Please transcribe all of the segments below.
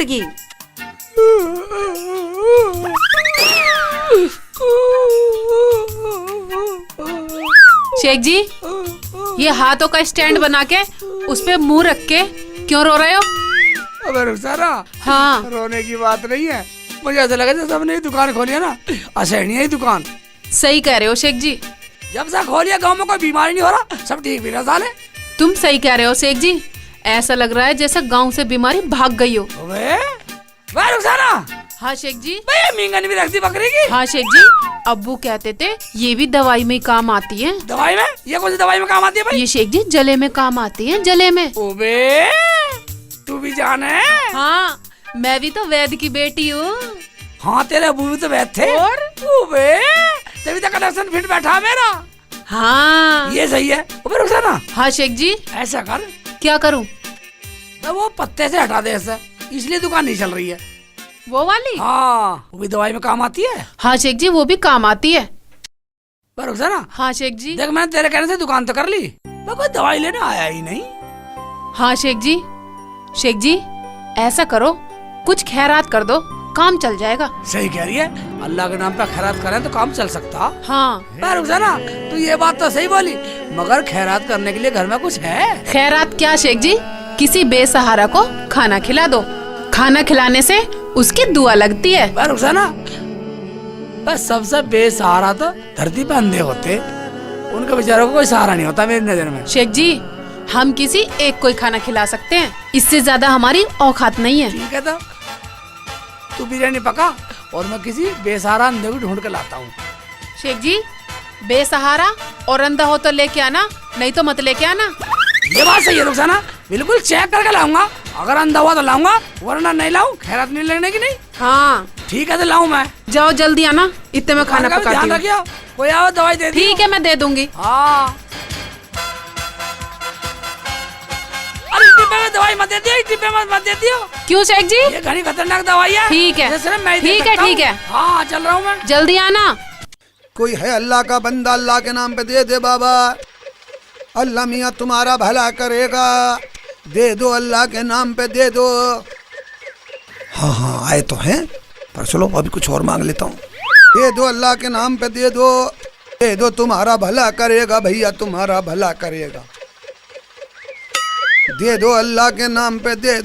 की। शेख जी, ये हाथों का स्टैंड बना के उस पे मुंह रख के क्यों रो रहे हो? अबे रुखसाना, हाँ, रोने की बात नहीं है। मुझे ऐसा लगा जैसे सबने ये दुकान खोली है ना, असहनीय है ये दुकान। सही कह रहे हो शेख जी। जब से खोलिया गांव में कोई बीमारी नहीं हो रहा, सब ठीक भी ना साले। तुम सही कह रहे हो शेख जी। ऐसा लग रहा है जैसे गांव से बीमारी भाग गई हो। अबे वाह रुखसाना। हाँ शेख जी। भैया मींगन भी रखती बकरी की। हाँ शेख जी, अब्बू कहते थे ये भी दवाई में ही काम आती है। दवाई में? ये कौन सी दवाई में काम आती है भाई? ये शेख जी जले में काम आती है, जले में। ओबे तू भी जान है? हाँ, मैं भी तो वैद्य की बेटी हूँ। हाँ, तेरे अबू भी तो वैद्य थे। और? ओबे तभी तो कनेक्शन फिट बैठा मेरा। हाँ, ये सही है। ओबे रुखसाना, हाँ शेख जी। ऐसा कर, क्या करूँ? तो वो पत्ते से हटा दे ऐसा, इसलिए दुकान नहीं चल रही है। वो वाली? हाँ, वो भी दवाई में काम आती है। हाँ शेख जी, वो भी काम आती है। पर रुखसाना, हाँ शेख जी। देख मैंने तेरे कहने से दुकान तो कर ली, पर कोई दवाई लेने आया ही नहीं। हाँ शेख जी। शेख जी, ऐसा करो, कुछ खैरात कर दो, काम चल जाएगा। सही कह रही है, अल्लाह के नाम पे खैरात करें तो काम चल सकता। हाँ। पर रुखसाना, तू ये बात तो सही बोली, मगर खैरात करने के लिए घर में कुछ है? खैरात क्या शेख जी? किसी बेसहारा को खाना खिला दो। खाना खिलाने से उसकी दुआ लगती है। पर रुखसाना, बस सबसे बेसहारा तो धरती पे अंधे होते, उनके बेचारों को कोई सहारा नहीं होता मेरी नजर में। शेख जी, हम किसी एक को ही खाना खिला सकते हैं, इससे ज्यादा हमारी औकात नहीं है। ठीक है, तो तू बिरयानी पका और मैं किसी बेसहारा अंधे को ढूंढ के लाता हूँ। शेख जी, बेसहारा और अंधा हो तो लेके आना, नहीं तो मत लेके आना। ये बात सही है रुखसाना, बिल्कुल चेक करके लाऊंगा। अगर अंधा हुआ तो लाऊंगा, वरना नहीं लाऊं। खैरात नहीं लेने की नहीं। हाँ ठीक है, तो लाऊं मैं। जाओ जल्दी आना, इतने में खाना पकाती ध्यान हूँ। रखियो, कोई आओ दवाई दे दियो। ठीक है, मैं दे दूंगी। हाँ। अरे डिब्बे में दवाई मत दे दियो, डिब्बे में मत दे दियो। क्यों शेख जी? ये घनी खतरनाक दवाई है। ठीक है, जैसे मैं ही दे ठीक है, सकता हूँ। ठीक है। हाँ, चल रहा हूँ मैं। जल्दी आना। कोई है अल्लाह का बंदा, अल्लाह के नाम पे दे दे बाबा। अल्लाह मियाँ तुम्हारा भला करेगा, दे दो अल्लाह के नाम पे दे दो। हाँ हाँ, आए तो हैं, पर चलो अभी कुछ और मांग लेता हूँ। दे दो अल्लाह के नाम पे दे दो, दे दो, तुम्हारा भला करेगा भैया, तुम्हारा भला करेगा। दे दो अल्लाह के नाम पे दे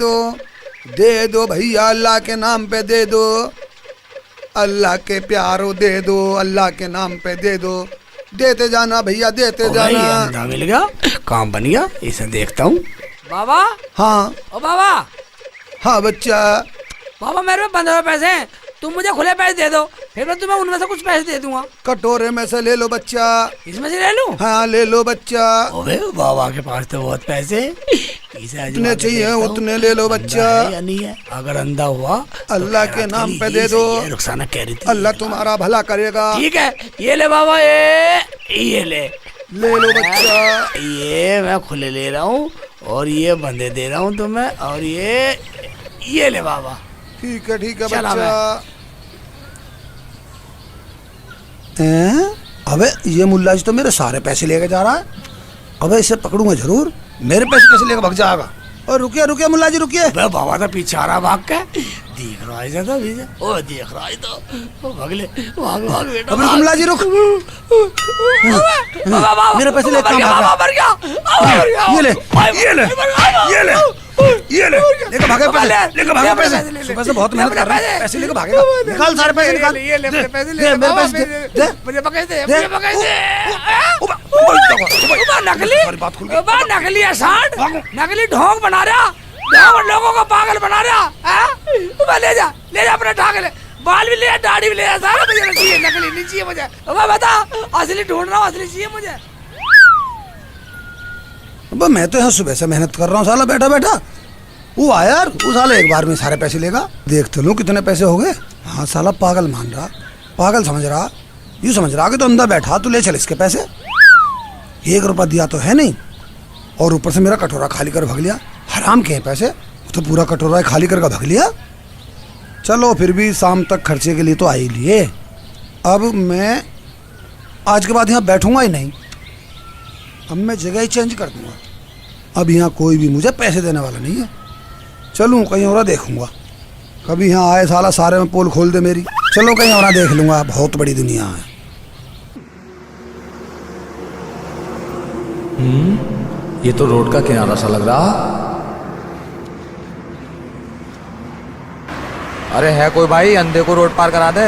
दो भैया, अल्लाह के नाम पे दे दो। अल्लाह के प्यारो दे दो, अल्लाह के नाम पे दे दो। देते जाना भैया, देते जाना। अंडा मिल गया, काम बन गया, इसे देखता हूँ। बाबा। हाँ। ओ बाबा। हाँ बच्चा। बाबा, मेरे में 15 पैसे हैं, तुम मुझे खुले पैसे दे दो, फिर मैं तुम्हें उनमें से कुछ पैसे दे दूंगा। कटोरे में से ले लो बच्चा। इसमें से ले लूं? हाँ ले लो बच्चा। ओए बाबा के पास तो बहुत पैसे, जितने चाहिए उतने ले लो बच्चा। या नहीं है? अगर अंधा हुआ अल्लाह के नाम पे दे दो, रुखसाना कह रही थी अल्लाह तुम्हारा भला करेगा। ठीक है, ये ले बाबा, ये ले लो बच्चा। ये मैं खुले ले रहा हूँ और ये बंदे दे रहा हूँ तुम्हें, और ये ले बाबा। ठीक है चला बच्चा। अबे ये मुल्ला जी तो मेरे सारे पैसे लेके जा रहा है। अबे इसे पकड़ूंगा जरूर, मेरे पैसे कैसे लेकर भाग जाएगा। और रुकिए मुल्ला जी रुकिए। बाबा तो पीछे आ रहा भाग के, देख रहा है ज्यादा भी, ओ देख रहा है तो भाग ले, भाग बेटा। अबे मुल्ला जी रुक, मेरे पैसे लेकर ये ले लेकर भागे पैसे, लेकर भागे पैसे। सुबह से बहुत मेहनत कर रहा है, पैसे लेकर भागेगा। निकाल सारे पैसे, निकाल। ये ले मेरे पैसे, दे मेरे पैसे, दे मुझे पैसे दे, मुझे पैसे दे। नकली है सांड, नकली ढोंग बना रहा, लोगों को पागल बना रहा। ले जा अपना ढाक ले, बाल भी ले, दाढ़ी भी ले, सारा मुझे चाहिए, नकली नहीं चाहिए मुझे। बता, असली ढूंढ रहा हूँ, असली चाहिए मुझे। अब मैं तो यहाँ सुबह से मेहनत कर रहा हूँ, साला बैठा बैठा वो आया यार, वो साला एक बार में सारे पैसे लेगा। देख तो लो कितने पैसे हो गए। हाँ साला पागल मान रहा, पागल समझ रहा, यूँ समझ रहा कि तो अंदर बैठा, तू ले चल इसके पैसे। 1 रुपया दिया तो है नहीं, और ऊपर से मेरा कटोरा खाली कर भाग लिया। हराम के हैं पैसे, वो तो पूरा कटोरा खाली करके भाग लिया। चलो फिर भी शाम तक खर्चे के लिए तो आ ही लिए। अब मैं आज के बाद यहाँ बैठूंगा ही नहीं, अब मैं जगह ही चेंज कर दूंगा। अब यहाँ कोई भी मुझे पैसे देने वाला नहीं है, चलूँ कहीं और देखूंगा। कभी यहाँ आए साला सारे में पोल खोल दे मेरी। चलो कहीं और देख लूंगा, बहुत बड़ी दुनिया है। ये तो रोड का किनारा सा लग रहा। अरे है कोई भाई, अंधे को रोड पार करा दे।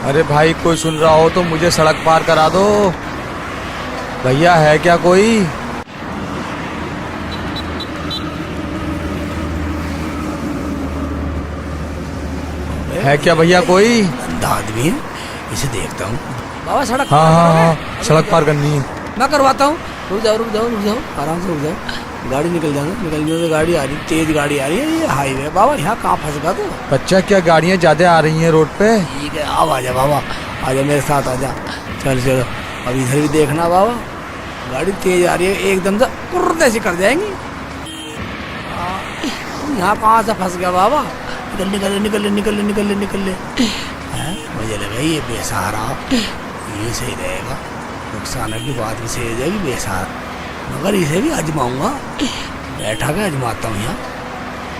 अरे भाई कोई सुन रहा हो तो मुझे सड़क पार करा दो। भैया है क्या कोई? है क्या भैया कोई? अंधा आदमी है, इसे देखता हूँ। बाबा सड़क हाँ पार हाँ करोगे? हाँ, सड़क पार करनी है। मैं करवाता हूँ। रुक जाओ रुक जाओ रुक जाओ, आराम से रुक जाओ। गाड़ी निकल जाना, निकल जाओ। गाड़ी आ रही, तेज गाड़ी आ रही है, ये हाईवे। बाबा यहाँ कहाँ फंस गया तू? बच्चा क्या गाड़ियाँ ज्यादा आ रही हैं रोड पे? ठीक है, अब आजा बाबा, आजा मेरे साथ आजा। चल चलो, अब इधर भी देखना बाबा, गाड़ी तेज आ रही है, एकदम से कुर्र ऐसी कर जाएंगी। यहाँ कहाँ से फंस गया बाबा? निकल निकल निकल निकल निकल निकल ले। मुझे लगा ये बेसहारा, ये सही रहेगा। नुकसान की बात भी सही हो जाएगी, बेसहारा। मगर इसे भी आजमाऊंगा, बैठा के आजमाता हूँ यहाँ।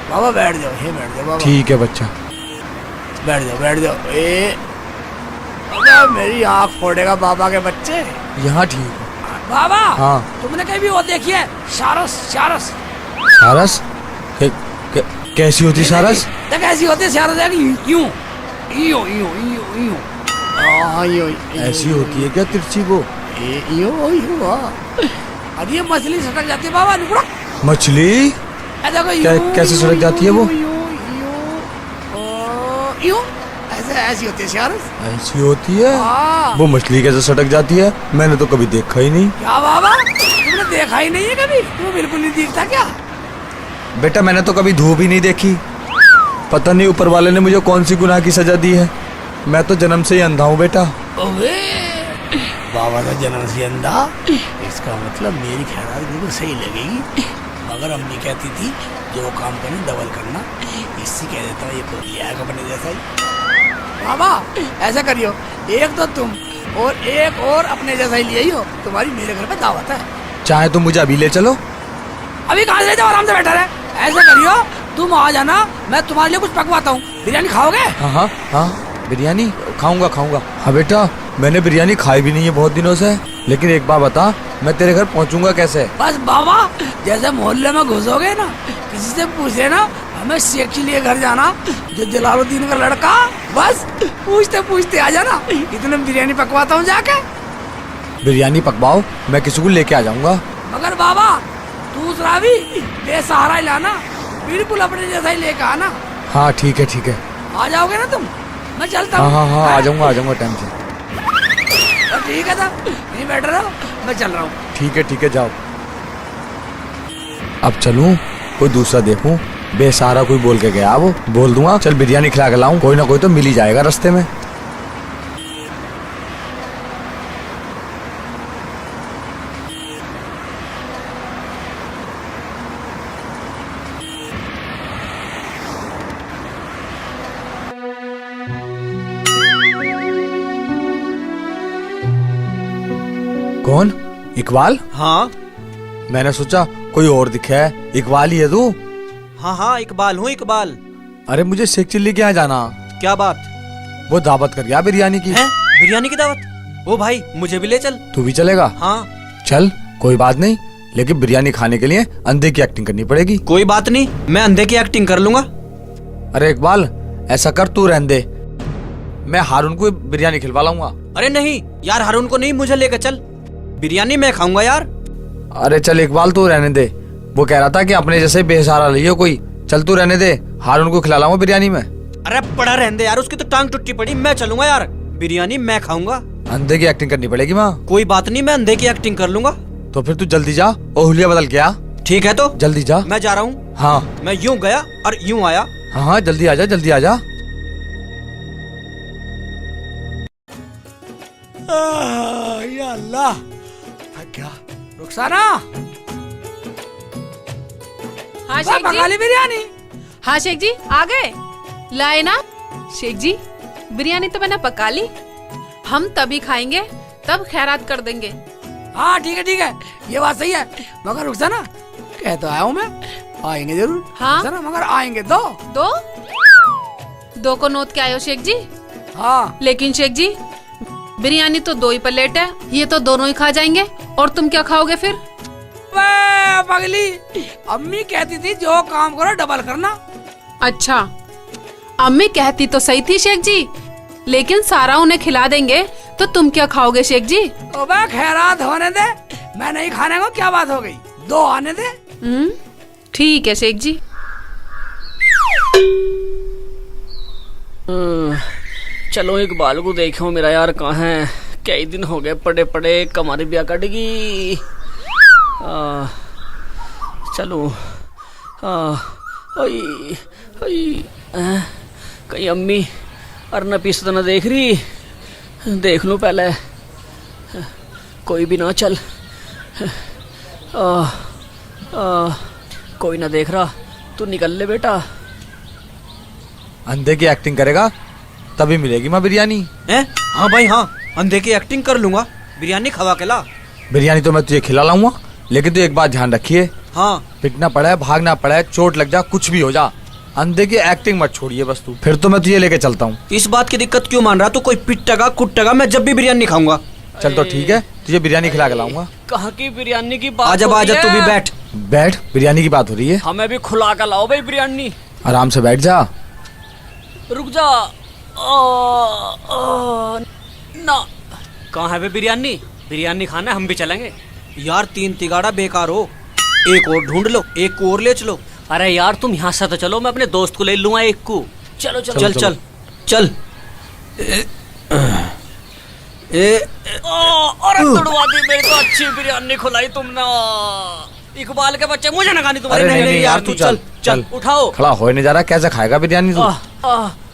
बाबा बैठ जाओ, ये बैठ जाओ बाबा। ठीक है बच्चा, बैठ जाओ बैठ जाओ। बाबा मेरी आँख फोड़ेगा बाबा के बच्चे। यहाँ ठीक है। बाबा हाँ। तुमने कहीं भी वो देखी है सारस? सारस सारस? कैसी होती सारस? देख ऐसी होती है सारस, यूं यूं यूं यूं यूं। हाँ यूं ऐसी होती है क्या तिरछी वो? यूं यूं। अरे ये मछली सटक जाती है बाबा, निकलो। मछली? कैसे सड़क जाती है वो? यूं ऐसे, ऐसी होती है सारस। ऐसी होती है? हाँ। वो मछली कैसे सटक जाती है? मैंने तो कभी देखा ही नहीं। क्या बाबा, तुमने देखा ही नहीं है कभी? तुम्हें बिल्कुल नहीं दिखता क्या? बेटा मैंने तो कभी धूप ही नहीं देखी। पता नहीं ऊपर वाले ने मुझे कौन सी गुनाह की सजा दी है। मैं तो जन्म से ही अंधा हूँ बेटा। ओए बाबा का जन्म से अंधा, इसका मतलब मेरी खैरात बिल्कुल सही लगेगी। मगर अम्मी कहती थी जो काम करना डबल करना, इससे कह देता हूँ ये को लिया है अपने जैसा ही। बाबा ऐसा करियो, एक तो तुम और एक और अपने जैसा ही लिए हो। तुम्हारी मेरे घर पे दावत है। चाहे तो मुझे अभी ले चलो। अभी कहाँ ले जाओ, आराम से बैठा रहे। ऐसा करियो, तुम आ जाना, मैं तुम्हारे लिए कुछ पकवाता हूँ। बिरयानी खाओगे? हाँ हाँ हाँ, बिरयानी खाऊंगा खाऊंगा। हाँ बेटा मैंने बिरयानी खाई भी नहीं है बहुत दिनों से। लेकिन एक बार बता, मैं तेरे घर पहुँचूंगा कैसे? बस बाबा जैसे मोहल्ले में घुसोगे ना, किसी से पूछे ना हमें शेख के लिए घर जाना, जो जलालुद्दीन का लड़का, बस पूछते पूछते आ जाना। इतने बिरयानी पकवाता हूँ जाके। बिरयानी पकवाओ, मैं किसी को लेके आ जाऊंगा। मगर बाबा दूसरा भी बेसहारा ही लाना, बिल्कुल अपने जैसा ही लेके आना। हाँ ठीक है ठीक है। आ जाओगे ना तुम? मैं चलता हाँ हूँ। हाँ हाँ, आ जाऊंगा टाइम से। ठीक है साहब, नहीं बैठ रहा, मैं चल रहा हूँ। ठीक है जाओ। अब चलूं कोई दूसरा देखूं? बेसहारा कोई बोल के गया, वो बोल दूंगा चल बिरयानी खिला के लाऊं, कोई ना कोई तो मिल ही जाएगा रास्ते में। कौन? इकबाल? हाँ मैंने सोचा कोई और दिखा है। इकबाल ही है तू? हाँ हाँ इकबाल हूँ इकबाल। अरे मुझे शेख चिल्ली के यहाँ जाना। क्या बात वो दावत कर गया बिरयानी की। है? बिरयानी की दावत? ओ भाई मुझे भी ले चल। तू भी चलेगा? हाँ चल कोई बात नहीं, लेकिन बिरयानी खाने के लिए अंधे की एक्टिंग करनी पड़ेगी। कोई बात नहीं, मैं अंधे की एक्टिंग कर लूंगा। अरे इकबाल ऐसा कर, तू रहने दे, मैं हारून को बिरयानी खिलवा लाऊंगा। अरे नहीं यार, हारून को नहीं, मुझे लेकर चल, बिरयानी मैं खाऊंगा यार। अरे चल इकबाल तू रहने दे, वो कह रहा था कि अपने जैसे बेसहारा लियो कोई। चल तू रहने दे, हारून को खिला लाऊंगा बिरयानी में। अरे पड़ा रहने दे यार, उसकी तो टांग टूटी पड़ी। मैं चलूंगा यार, बिरयानी मैं खाऊंगा। अंधे की एक्टिंग करनी पड़ेगी माँ। कोई बात नहीं, मैं अंधे की एक्टिंग कर लूंगा। तो फिर तू जल्दी जा और हुलिया बदल के आ। ठीक है तो जल्दी जा। मैं जा रहा हूँ। हाँ मैं यूं गया और यूं आया। हाँ हाँ जल्दी आ जा जल्दी आ जा। या अल्लाह, थक गया। रुखसाना, हाँ शेख पका ली जी। बिरयानी? हाँ शेख जी आ गए, लाए ना। शेख जी बिरयानी तो मैंने पका ली, हम तभी खाएंगे तब खैरात कर देंगे। हाँ ठीक है, ये बात सही है। मगर रुक जा ना, कह तो आया हूँ मैं, आएंगे जरूर। हाँ? रुक जा ना, मगर आएंगे तो। दो को नोट के आए हो शेख जी। हाँ लेकिन शेख जी, बिरयानी तो 2 ही प्लेट है, ये तो दोनों ही खा जाएंगे, और तुम क्या खाओगे फिर? वे पगली, अम्मी कहती थी जो काम करो डबल करना। अच्छा, अम्मी कहती तो सही थी शेख जी, लेकिन सारा उन्हें खिला देंगे तो तुम क्या खाओगे शेख जी? अबे खैरात होने दे, मैं नहीं खाने को, क्या बात हो गई, 2 आने दे। ठीक है शेख जी। चलो इकबाल को देखो मेरा यार कहाँ है, कई दिन हो गए पड़े पड़े, कमारी ब्याह कटेगी। चलो कहीं अम्मी और नपीस तो ना देख रही, देख लूं पहले, कोई भी ना, चल कोई ना देख रहा, तू निकल ले बेटा। अंधे की एक्टिंग करेगा तभी मिलेगी माँ बिरयानी। हैं? हाँ भाई हाँ, अंधे की एक्टिंग कर लूंगा, बिरयानी खवा के ला। बिरयानी तो मैं तुझे खिला लाऊंगा, लेकिन तू एक बात ध्यान रखिए, हाँ पिटना पड़े, भागना पड़े, चोट लग जा, कुछ भी हो जा, अंधे की एक्टिंग मत छोड़िए बस तू, फिर तो मैं तुझे लेके चलता हूँ। इस बात की दिक्कत क्यों मान रहा तू? कोई पिटेगा कुटेगा, मैं जब भी बिरयानी खाऊंगा। चल तो ठीक है, तुझे बिरयानी खिला के लाऊंगा। कहाँ की बिरयानी की बात आजा हो रही आजा, तू भी है? बैठ। बैठ, बिरयानी की बात हो रही है, हमें भी खुला कर लाओ भाई बिरयानी। आराम से बैठ जा। रुक जा। ना, कहाँ है वे बिरयानी? बिरयानी खाना, हम भी चलेंगे। यार 3 तिगाड़ा बेकार हो, एक और ढूंढ लो, एक को और ले चलो। अरे यार तुम यहाँ से तो चलो, मैं अपने दोस्त को ले लूंगा एक को। चलो चलो चल चल चल। अरे तुड़वा दी मेरी तो अच्छी बिरयानी खुलाई तुमने। इकबाल के बच्चे, मुझे ना खानी तुम्हारी। अरे नहीं यार, तू चल चल। उठाओ। खड़ा हो नहीं जा रहा, कैसे खाएगा बिरयानी तू?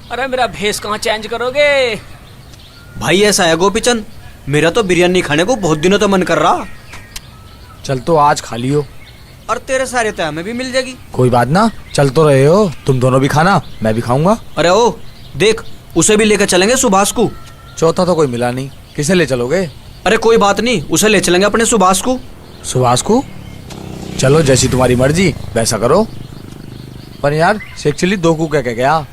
अरे मेरा भेस कहाँ चेंज करोगे? भाई ऐसा है गोपीचंद, मेरा तो बिरयानी खाने को बहुत दिनों तो मन कर रहा। चल तो आज खा लियो। और तेरे सारे तो हमें भी मिल जाएगी। कोई बात ना, चल तो रहे हो, तुम दोनों भी खाना, मैं भी खाऊंगा। अरे ओ देख, उसे भी लेकर चलेंगे सुभाष को। चौथा तो कोई मिला नहीं, किसे ले चलोगे? अरे कोई बात नहीं, उसे ले चलेंगे अपने सुभाष को। सुभाष को? चलो जैसी तुम्हारी मर्जी वैसा करो। पर यार शेख चिल्ली 2 को कह गया।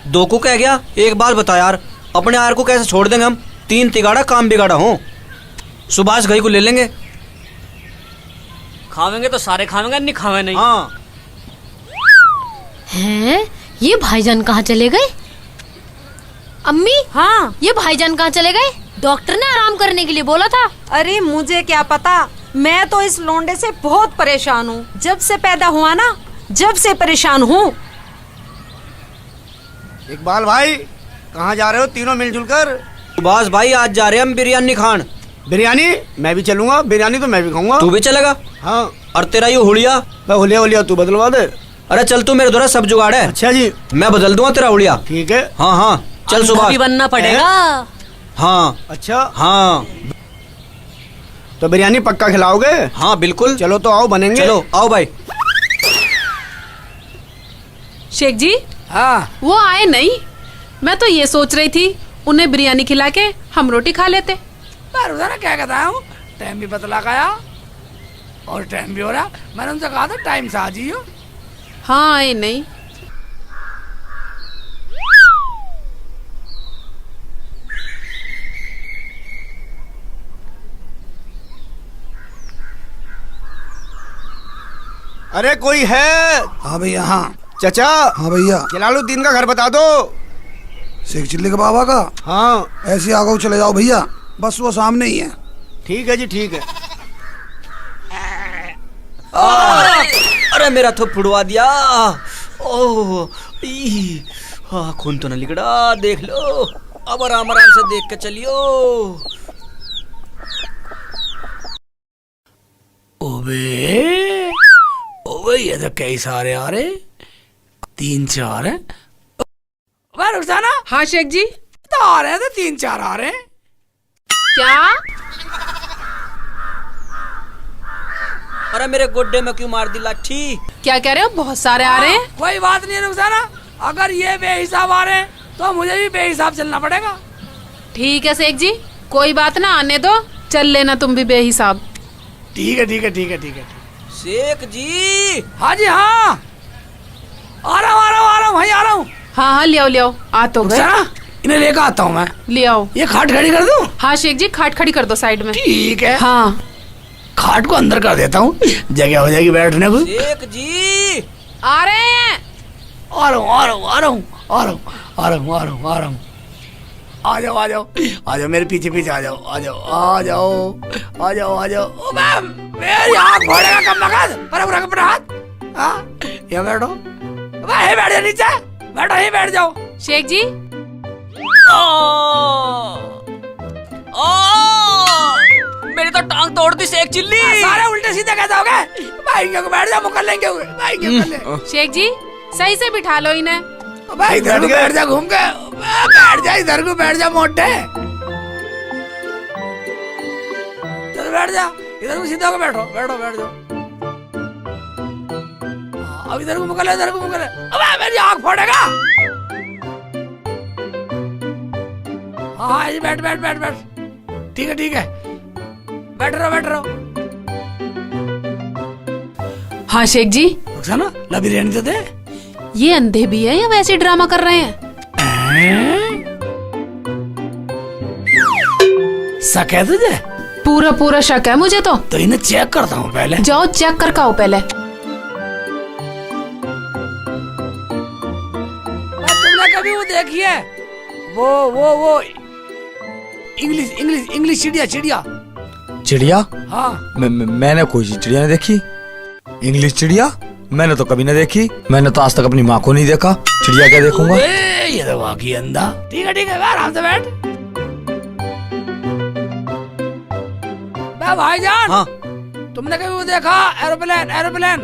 2 को कह गया? एक बात बता यार, अपने यार को कैसे छोड़ देंगे हम? 3 तिगाड़ा काम बिगाड़ा हो। सुभाष घई को ले लेंगे। खावेंगे तो सारे खावेंगे, नहीं खावे नहीं। हाँ। हैं? ये भाईजान कहाँ चले गए? अम्मी, हाँ, ये भाईजान कहाँ चले गए? डॉक्टर ने आराम करने के लिए बोला था। अरे मुझे क्या पता, मैं तो इस लोंडे से बहुत परेशान हूँ। जब से पैदा हुआ ना, जब से परेशान हूँ। इकबाल भाई कहाँ जा रहे हो तीनों मिलजुल कर? सुभाष भाई आज जा रहे हैं हम बिरयानी खान। बिरयानी मैं भी चलूंगा, बिरयानी तो मैं भी खाऊंगा। तू भी चलेगा? हाँ। और तेरा ये हुलिया? मैं हुलिया तू बदलवा दे। अरे चल, तू मेरे द्वारा सब जुगाड़ है। अच्छा जी, मैं बदल दूंगा तेरा हुलिया। ठीक है। हाँ हाँ चल अंधा सुभाष। भी बनना पड़ेगा। हाँ अच्छा हाँ तो बिरयानी पक्का खिलाओगे? हाँ बिल्कुल। चलो तो आओ, बनेंगे। चलो आओ भाई। शेख जी, हाँ वो आए नहीं, मैं तो ये सोच रही थी उन्हें बिरयानी खिला के हम रोटी खा लेते। मैं रोजाना क्या कहता हूँ, टाइम भी बतला गया और टाइम भी हो रहा। मैंने उनसे कहा था टाइम से आ जाइयो। हाँ आए नहीं। अरे कोई है? हाँ भैया, हाँ चचा, हाँ भैया। जलालुद्दीन का घर बता दो। शेख चिल्ली के बाबा का? हाँ ऐसे आगे चले जाओ भैया, बस वो सामने ही है। ठीक है जी, ठीक है। अरे मेरा तो फुड़वा दिया। ओह खून तो न लिगड़ा, देख लो। अब आराम आराम से देख के चलियो। ओबे ओबे, ये तो कई सारे आ रहे, 3-4 है। रुखसाना। हाँ शेख जी। तो आ रहे हैं तो 3-4 आ रहे हैं। क्या? अरे मेरे गोड्डे में क्यों मार दी लाठी? क्या कह रहे हो? बहुत सारे आ रहे हैं। कोई बात नहीं है रुखसाना, अगर ये बेहिसाब आ रहे हैं तो मुझे भी बेहिसाब चलना पड़ेगा। ठीक है शेख जी, कोई बात ना, आने दो, चल लेना तुम भी बेहिसाब। ठीक है ठीक है ठीक है ठीक है। शेख जी। हाँ जी हाँ, आ रहा हूँ भाई, आ रहा हूँ। हाँ हाँ ले आओ आ तो गए। रुखसाना, इन्हें लेकर आता हूँ मैं। ले आओ। ये खाट खड़ी कर दूँ? हाँ शेख जी खाट खड़ी कर दो साइड में। ठीक है। हाँ खाट को अंदर कर देता हूँ, जगह हो जाएगी बैठने को। शेख जी आ रहे हैं। आ रहा हूँ आ जाओ मेरे पीछे पीछे आ जाओ। ओ मैम, मेरी आँख फोड़ेगा कम मगज, पर रख अपना हाथ। हाँ यहाँ बैठो, यहीं बैठ जाओ, नीचे बैठो, यहीं बैठ जाओ। शेख जी मेरी तो टांग तोड़ दी शेख चिल्ली। सारे उल्टे सीधे कैसे हो गए? भाई क्यों बैठ जाओ, मुकर लेंगे भाई क्यों कर ले। शेख जी सही से बिठा लो इन्हें। भाई इधर को बैठ जा, घूम के बैठ जा, इधर को बैठ जा मोटे। चल बैठ जा, इधर को सीधा होकर बैठ जाओ। अब इधर को मुकर ले, अबे मेरी आँख फोड़ेगा। हाँ बैठ ठीक है बैठ रहो। हाँ शेख जी रुखसाना, ला बिरयानी तो दे। ये अंधे भी है या वैसे ड्रामा कर रहे हैं? शक है तुझे? पूरा शक है मुझे तो इन्हें चेक करता हूँ पहले। जाओ चेक कर आओ पहले। तुमने कभी वो देखी है वो इंग्लिश चिड़िया? चिड़िया? हाँ मैंने कोई सी चिड़िया नहीं देखी। इंग्लिश चिड़िया मैंने तो कभी नहीं देखी। मैंने तो आज तक अपनी माँ को नहीं देखा, चिड़िया क्या देखूंगा। ये तो वाकई अंधा। ठीक है आराम से बैठ। भाईजान, हाँ तुमने कभी वो देखा एरोप्लेन?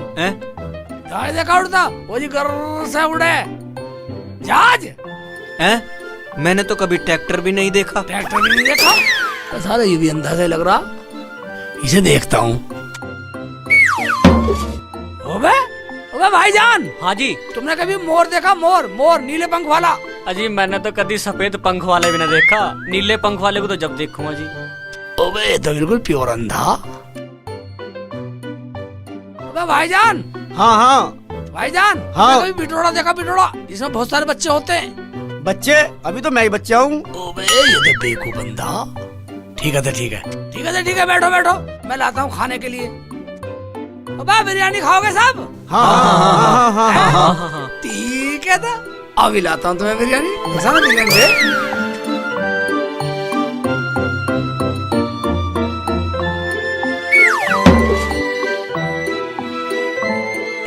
जहाज देखा उड़ता? वो जी घर से उड़े जहाज। मैंने तो कभी ट्रैक्टर भी नहीं देखा। ट्रैक्टर भी नहीं देखा? तो सारा ये भी अंधा से लग रहा, इसे देखता हूँ। ओबे भाईजान। हाँ जी। तुमने कभी मोर देखा? मोर नीले पंख वाला? अजी मैंने तो कभी सफेद पंख वाले भी नहीं देखा, नीले पंख वाले को तो जब देखूंगा जी। ओबे ये तो बिल्कुल प्योर अंधा। ओबे भाईजान। हाँ भाईजान, हाँ। कभी बिटोड़ा देखा? बिटोड़ा जिसमें बहुत सारे बच्चे होते हैं। बच्चे? अभी तो मैं ही बच्चा हूँ। ओबे ये तो बेवकूफ बंदा। ठीक है बैठो, मैं लाता हूँ खाने के लिए। ओबे बिरयानी खाओगे सब? हाँ। ठीक है तो अभी लाता हूँ तुम्हें बिरयानी। बिरयानी दे।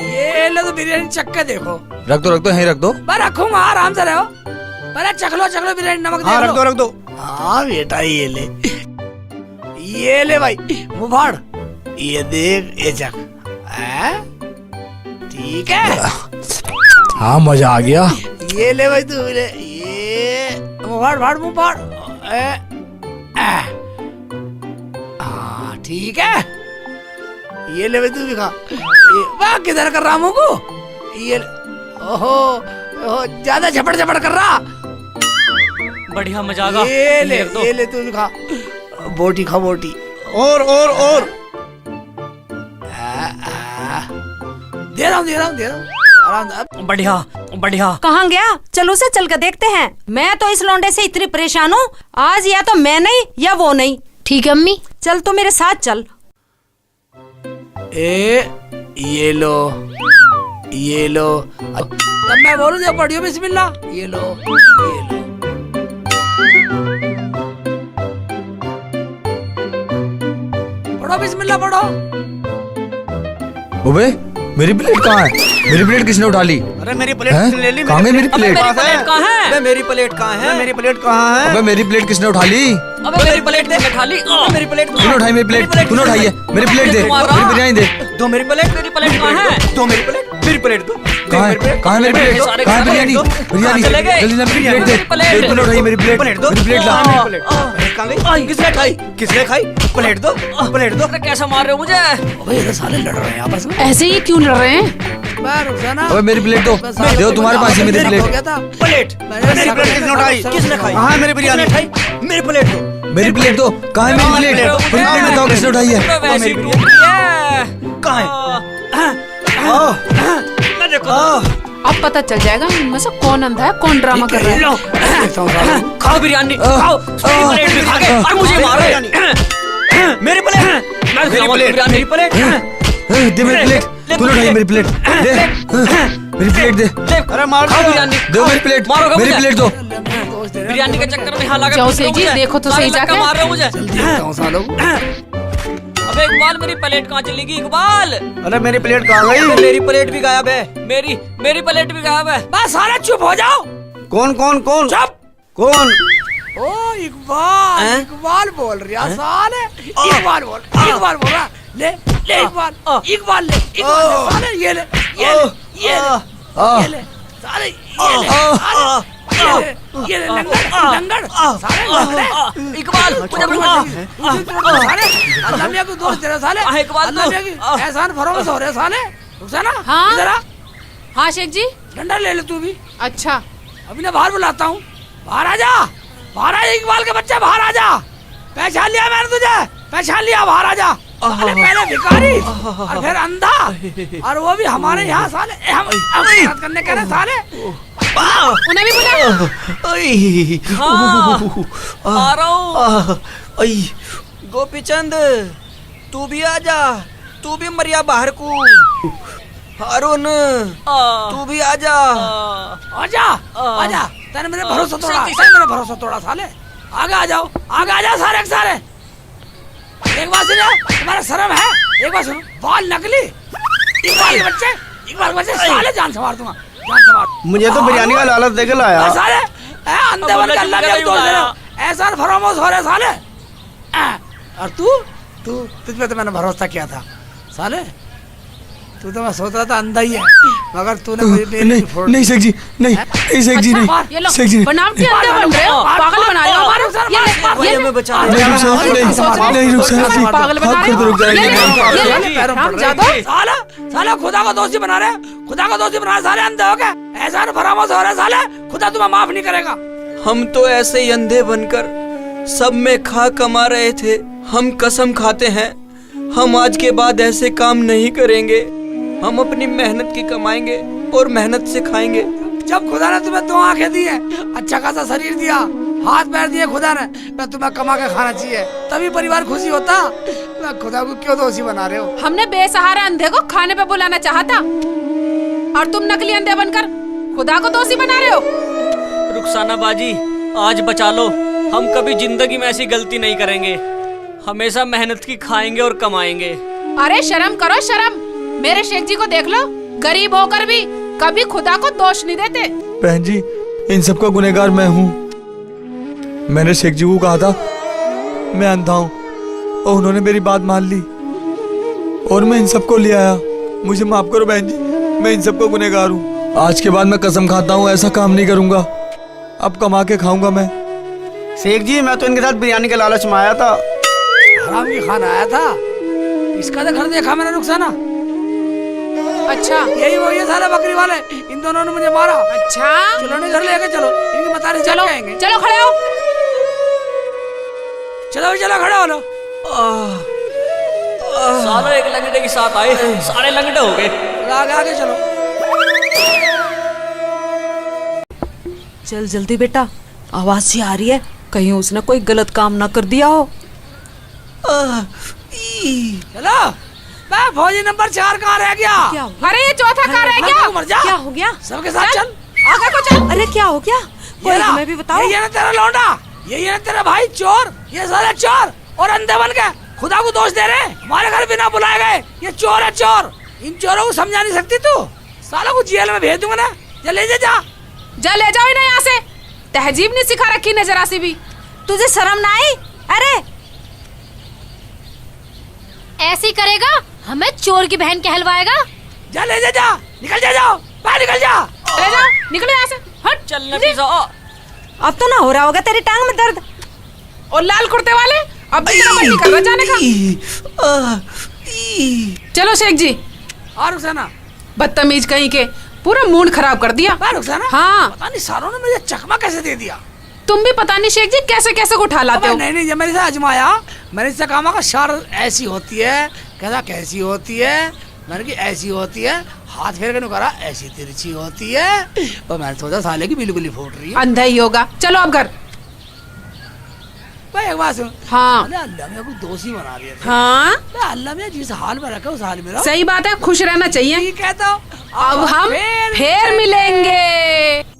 ये लो तो बिरयानी चख के देखो। रख दो यहीं रख दो। मैं रखूंगा, आराम से रहो। पहले चख लो बिरयानी, नमक हाँ, देख लो। रख दो। हाँ बेटा ये ले भाई, मुँह फाड़। ये देख, ये चख। ठीक है। हाँ मजा आ गया। ये ले भाई, तू ले। ये मुँह फाड़। हाँ ठीक है। ये ले भाई, तू भी खा। वाह किधर कर रहा मुँह को? ये ओहो ज्यादा झपड़ कर रहा। बढ़िया मजा आ गया। ये ले तू भी खा। बोटी खा, बोटी। और दे रहा हूँ आराम से। बढ़िया। कहाँ गया? चलो से चल कर देखते हैं। मैं तो इस लौंडे से इतनी परेशान हूँ, आज या तो मैं नहीं या वो नहीं। ठीक है अम्मी। चल तो मेरे साथ चल। ये लो। अब मैं बोलूं जब पढ़ियो बिस्मिल्लाह। ये लो। पढ़ो बिस्मिल्लाह पढ़ो। ओबे मेरी प्लेट कहाँ है? मेरी प्लेट किसने उठा ली? अरे मेरी प्लेट हैं? किसने ले ली? कहाँ गई मेरी प्लेट? मेरी प्लेट कहाँ है? मेरी प्लेट कहाँ है? मेरी प्लेट कहाँ है? अबे मेरी प्लेट किसने उठा ली? अबे मेरी प्लेट दे, मैं खा ली। मेरी प्लेट तूने उठाई मेरी प्लेट? तूने उठाई है? मेरी प्लेट दे, तुम्हारा? मेरी बिरयानी दे। दो मेरी प्लेट कहाँ है? दो मेरी प्लेट दो। कहाँ है मेरी प्लेट? सारे कहाँ है खा बिरयानी? लो। बिरयानी चले गए? जल्दी से मेरी प्लेट दे। मेरी प्लेट। तूने उठाई मेरी प्लेट? प्लेट दो। मेरी प्लेट ला। कहाँ गई? किसने खाई? प्लेट दो। अरे कैसा मार रहे हो मुझे? अबे ये तो साले लड़ रहे हैं आपस में। ऐसे ही क्यों लड़ रहे हैं? अबे मेरी प्लेट दो। दो तुम्हारे पास ही मेरी हो प्लेट। गया था। प्लेट। मेरी प्लेट किसने उठाई? किसने खाई? कहाँ है मेरी बिरयानी? मेरी प्लेट दो। मेरी प्लेट दो, कहाँ है मेरी प्लेट? मेरी प्लेट बताओ किसने उठाई है? वैसे ही टूट गई है। कहाँ है? अब पता चल जाएगा इनमें से कौन अंधा है कौन ड्रामा कर रहा है। लो, खाओ बिरयानी, खाओ। मेरी प्लेट भी खा के और मुझे मारो। मेरी प्लेट, मैं खाऊंगा बिरयानी। मेरी प्लेट, दे मेरी प्लेट, तूने उठाई मेरी प्लेट, दे मेरी प्लेट दे, अरे मार खाओ बिरयानी। दो मेरी प्लेट, मारोगे मेरी मुझे? प्लेट दो। बिरयानी के चक्कर में यहाँ लगा जाओ सेठ जी, देखो तो सही जाके। मार रहे हो मुझे। अबे इकबाल, मेरी प्लेट कहाँ चली गई इकबाल? अरे मेरी प्लेट कहाँ गई? मेरी प्लेट भी गायब है। मेरी प्लेट भी गायब है। बस सारे चुप हो जाओ। कौन कौन कौन? चुप। कौन? ओ इकबाल, इकबाल बोल रहा साले। इकबाल बोल रहा। ले इकबाल, इकबाल ले साले, ये ले साले, ये ले लंगड़ साले लंगड़े। इकबाल, साले अल्लाह मियां को दोस्त तेरे साले। इकबाल अल्लाह मियां की एहसान फरोख्त हो रहे साले। रुकसाना, हाँ? इधर आ, हाँ शेख जी। डंडा ले ले तू भी। अच्छा अभी ना बाहर बुलाता हूँ। बाहर आ जा, बाहर आ, इकबाल के बच्चे बाहर आ जा। पहचान लिया मैंने तुझे, पहचान लिया, बाहर आ जा। साले पहले भिखारी और फिर अंधा, और वो भी हमारे यहाँ साले। हम बात करने के साले। उन्हें भी बुला। आ रहा हूँ। गोपीचंद, तू भी आ जा, तू भी मरिया बाहर को। हारून, तू भी आ जा। आजा। तेने मेरे भरोसा तोड़ा, मेरा भरोसा तोड़ा साले। आगे आ जाओ, आगे आ जाओ सारे के सारे। एक बात सुनो, तुम्हारा शर्म है? एक बात सुनो, बाल नकली, इकबाल के बच्चे साले, जान संभाल दूंगा, जान संभाल। मुझे तो बिरयानी का लालच देके लाया। साले अंधे बन के अल्लाह मियां को दोष दे रहे हो, एहसान फरामोश हो रहे साले। और तुझ पे तो मैंने भरोसा किया था साले। तू तो मैं सोच रहा था अंधा ही है, मगर तूने मुझे नहीं शेख जी, नहीं शेख जी, ये लो, नहीं शेख जी, बनावटी अंधे बन रहे हो, पागल बना रहे हो। ये मैं बचा नहीं रुक पागल बना रहे हो। साला खुदा को दोषी बना रहे, खुदा को दोषी बना रहे साले, अंधे हो गए, एहसान फरामोश हो रहे साले। खुदा तुम्हें माफ नहीं करेगा। हम तो ऐसे ही अंधे बनकर सब में खा कमा रहे थे। हम कसम खाते हैं, हम आज के बाद ऐसे काम नहीं करेंगे। हम अपनी मेहनत की कमाएंगे और मेहनत से खाएंगे। जब खुदा ने तुम्हें 2 आंखें दी है, अच्छा खासा शरीर दिया, हाथ पैर दिए खुदा ने, मैं तुम्हें कमा के खाना चाहिए, तभी परिवार खुशी होता। मैं खुदा को क्यों दोषी बना रहे हो? हमने बेसहारा अंधे को खाने पे बुलाना चाहा था, और तुम नकली अंधे बनकर खुदा को दोषी बना रहे हो। रुखसाना बाजी, आज बचा लो। हम कभी जिंदगी में ऐसी गलती नहीं करेंगे। हमेशा मेहनत की खाएंगे और कमाएंगे। अरे शर्म करो शर्म। मेरे शेख जी को देख लो, गरीब होकर भी कभी खुदा को दोष नहीं देते। बहन जी, इन सब का गुनहगार मैं हूँ। मैंने शेख जी को कहा था मैं अंधा हूँ, और उन्होंने मेरी बात मान ली, और मैं इन सबको ले आया। मुझे माफ करो बहन जी, मैं इन सबको गुनहगार हूँ। आज के बाद मैं कसम खाता हूँ ऐसा काम नहीं करूँगा। अब कमा के खाऊंगा मैं। शेख जी, मैं तो इनके साथ बिरयानी के लालच में आया था। हराम की खाना आया था, इसका तो घर देखा मैंने रुखसाना। अच्छा, यही वही है साले बकरी वाले, इन दोनों ने मुझे मारा। अच्छा, चलो नहीं घर लेके चलो, इनकी मतारी चलो जाएंगे। चलो खड़े हो। चलो खड़े हो लो। साले एक लंगड़े के साथ आए, सारे लंगड़े हो गए। आगे चलो। चल जल्दी बेटा, आवाज सी आ रही है, कहीं उसने कोई गलत काम ना कर दिया हो। चलो। मैं फौजी नंबर 4 कहाँ रह गया? क्या अरे ये चौथा कहाँ रह गया? मर जा। क्या हो गया? सबके साथ चल। आगे को चल। अरे क्या हो गया? कोई ना, हमें भी बताओ। ये ना तेरा लौंडा, ये ना तेरा भाई चोर, ये सारे चोर और अंधे बन के खुदा को दोष दे रहे। हमारे घर बिना बुलाए गए, ये चोर है चोर। इन चोरों को समझा नहीं सकती तू? साला को जेल में भेज दूंगा ना। जा ले जा ले जाओ इन्हें यहाँ से। तहजीब नहीं सिखा रखी न जरा सी भी। तुझे शर्म ना आई? अरे ऐसे ही करेगा, हमें चोर की बहन कहलवाएगा। जा ले जा, निकल जाओ, बाहर निकल जा। ले जाओ, निकलो यहाँ से। हट। चलने पीछा। अब तो ना हो रहा होगा तेरी टांग में दर्द। और लाल कुर्ते वाले अब भी तेरा मन नहीं कर रहा जाने का। चलो शेख जी। और रुखसाना, बदतमीज कहीं के, पूरा मूड खराब कर दिया। रुखसाना, हाँ, पता नहीं सालों ने मुझे चकमा कैसे दे दिया। तुम भी पता नहीं शेख जी कैसे कैसे को उठा लाते हो। नहीं जब मैंने इसे आजमाया, मैंने इससे कहा शर ऐसी होती है, कहता कैसी होती है, मैंने की ऐसी होती है, हाथ फेर के करा ऐसी तिरछी होती है, और मैंने सोचा साले की बिल्कुल ही फूट रही है। अंधा ही होगा। चलो अब घर। भाई एक बात सुन। हाँ अल्लाह मियां को दोषी बना दिया। हाँ अल्लाह मियां जिस हाल में रखा उस हाल में रहो। सही बात है, खुश रहना चाहिए। ठीक कहता हूँ। अब हम फिर मिलेंगे।